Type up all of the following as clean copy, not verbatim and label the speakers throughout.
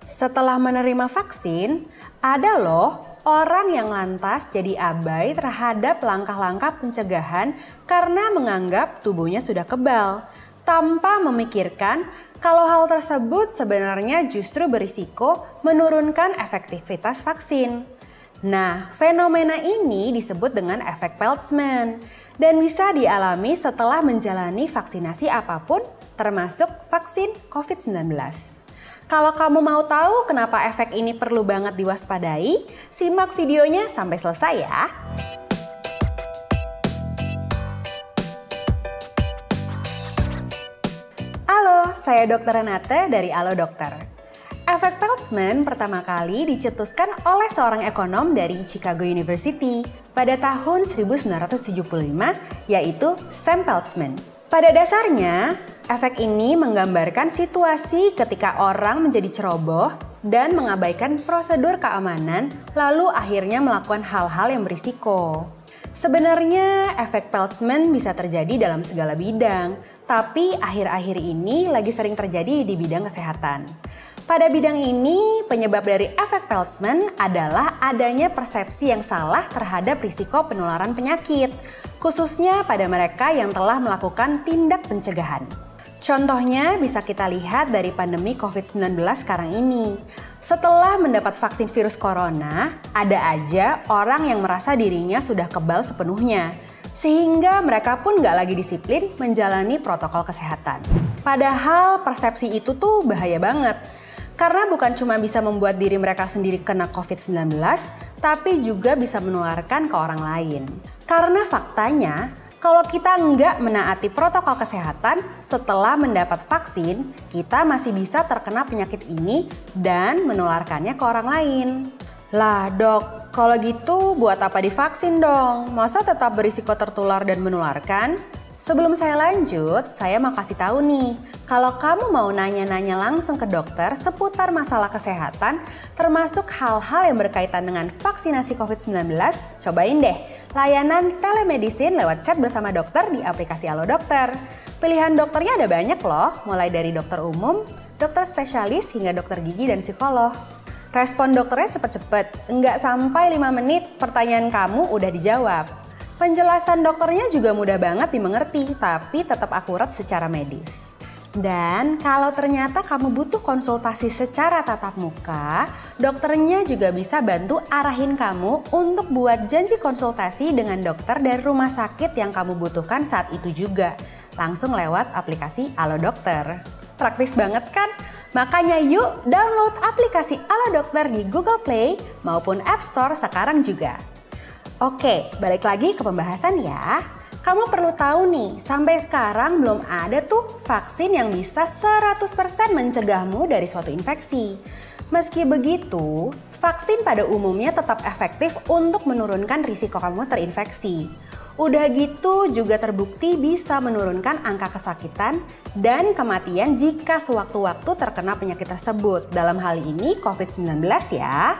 Speaker 1: Setelah menerima vaksin, ada loh orang yang lantas jadi abai terhadap langkah-langkah pencegahan karena menganggap tubuhnya sudah kebal, tanpa memikirkan kalau hal tersebut sebenarnya justru berisiko menurunkan efektivitas vaksin. Nah, fenomena ini disebut dengan efek Peltzman dan bisa dialami setelah menjalani vaksinasi apapun termasuk vaksin COVID-19. Kalau kamu mau tahu kenapa efek ini perlu banget diwaspadai, simak videonya sampai selesai ya. Halo, saya Dr. Renate dari Halo Dokter. Efek Peltzman pertama kali dicetuskan oleh seorang ekonom dari Chicago University pada tahun 1975, yaitu Sam Peltzman. Pada dasarnya, efek ini menggambarkan situasi ketika orang menjadi ceroboh dan mengabaikan prosedur keamanan, lalu akhirnya melakukan hal-hal yang berisiko. Sebenarnya efek Peltzman bisa terjadi dalam segala bidang, tapi akhir-akhir ini lagi sering terjadi di bidang kesehatan. Pada bidang ini, penyebab dari efek Peltzman adalah adanya persepsi yang salah terhadap risiko penularan penyakit, khususnya pada mereka yang telah melakukan tindak pencegahan. Contohnya bisa kita lihat dari pandemi COVID-19 sekarang ini. Setelah mendapat vaksin virus corona, ada aja orang yang merasa dirinya sudah kebal sepenuhnya, sehingga mereka pun gak lagi disiplin menjalani protokol kesehatan. Padahal persepsi itu tuh bahaya banget. Karena bukan cuma bisa membuat diri mereka sendiri kena COVID-19, tapi juga bisa menularkan ke orang lain. Karena faktanya, kalau kita nggak menaati protokol kesehatan setelah mendapat vaksin, kita masih bisa terkena penyakit ini dan menularkannya ke orang lain. Lah dok, kalau gitu buat apa divaksin dong? Masa tetap berisiko tertular dan menularkan? Sebelum saya lanjut, saya mau kasih tahu nih, kalau kamu mau nanya-nanya langsung ke dokter seputar masalah kesehatan, termasuk hal-hal yang berkaitan dengan vaksinasi COVID-19, cobain deh layanan telemedicine lewat chat bersama dokter di aplikasi Halo Dokter. Pilihan dokternya ada banyak loh, mulai dari dokter umum, dokter spesialis, hingga dokter gigi dan psikolog. Respon dokternya cepet-cepet, nggak sampai 5 menit pertanyaan kamu udah dijawab. Penjelasan dokternya juga mudah banget dimengerti, tapi tetap akurat secara medis. Dan kalau ternyata kamu butuh konsultasi secara tatap muka, dokternya juga bisa bantu arahin kamu untuk buat janji konsultasi dengan dokter dari rumah sakit yang kamu butuhkan saat itu juga. Langsung lewat aplikasi Halo Dokter. Praktis banget kan? Makanya yuk download aplikasi Halo Dokter di Google Play maupun App Store sekarang juga. Oke, balik lagi ke pembahasan ya. Kamu perlu tahu nih, sampai sekarang belum ada tuh vaksin yang bisa 100% mencegahmu dari suatu infeksi. Meski begitu, vaksin pada umumnya tetap efektif untuk menurunkan risiko kamu terinfeksi. Udah gitu juga terbukti bisa menurunkan angka kesakitan dan kematian jika sewaktu-waktu terkena penyakit tersebut. Dalam hal ini COVID-19 ya.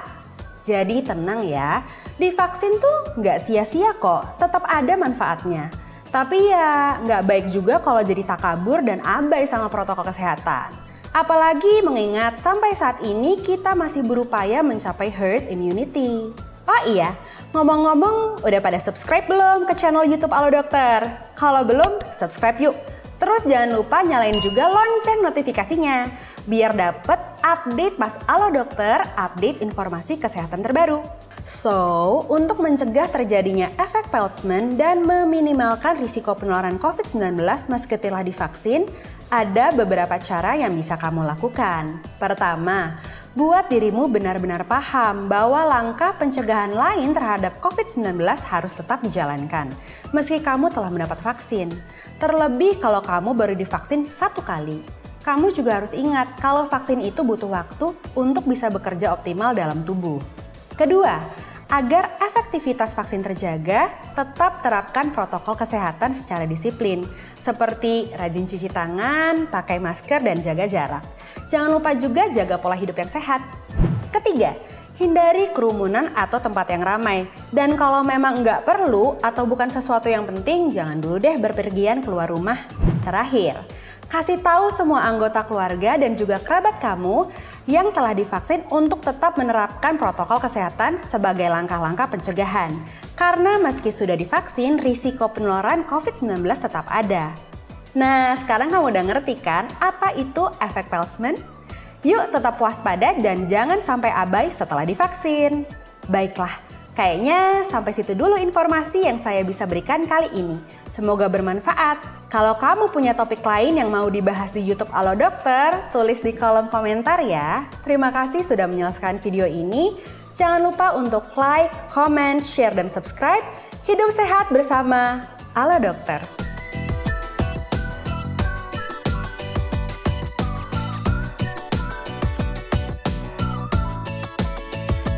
Speaker 1: Jadi tenang ya, divaksin tuh nggak sia-sia kok, tetap ada manfaatnya. Tapi ya nggak baik juga kalau jadi takabur dan abai sama protokol kesehatan. Apalagi mengingat sampai saat ini kita masih berupaya mencapai herd immunity. Oh iya, ngomong-ngomong udah pada subscribe belum ke channel YouTube Halo Dokter? Kalau belum, subscribe yuk. Terus jangan lupa nyalain juga lonceng notifikasinya biar dapet update pas Halo Dokter, update informasi kesehatan terbaru. So, untuk mencegah terjadinya efek Peltzman dan meminimalkan risiko penularan COVID-19 meski telah divaksin, ada beberapa cara yang bisa kamu lakukan. Pertama, buat dirimu benar-benar paham bahwa langkah pencegahan lain terhadap COVID-19 harus tetap dijalankan, meski kamu telah mendapat vaksin. Terlebih kalau kamu baru divaksin 1 kali. Kamu juga harus ingat kalau vaksin itu butuh waktu untuk bisa bekerja optimal dalam tubuh. Kedua, agar efektivitas vaksin terjaga, tetap terapkan protokol kesehatan secara disiplin, seperti rajin cuci tangan, pakai masker, dan jaga jarak. Jangan lupa juga jaga pola hidup yang sehat. Ketiga, hindari kerumunan atau tempat yang ramai. Dan kalau memang nggak perlu atau bukan sesuatu yang penting, jangan dulu deh berpergian keluar rumah. Terakhir, kasih tahu semua anggota keluarga dan juga kerabat kamu yang telah divaksin untuk tetap menerapkan protokol kesehatan sebagai langkah-langkah pencegahan. Karena meski sudah divaksin, risiko penularan COVID-19 tetap ada. Nah, sekarang kamu udah ngerti kan apa itu efek Peltzman? Yuk tetap waspada dan jangan sampai abai setelah divaksin. Baiklah. Kayaknya sampai situ dulu informasi yang saya bisa berikan kali ini. Semoga bermanfaat. Kalau kamu punya topik lain yang mau dibahas di YouTube Alo Dokter, tulis di kolom komentar ya. Terima kasih sudah menyelesaikan video ini. Jangan lupa untuk like, comment, share, dan subscribe. Hidup sehat bersama Alo Dokter.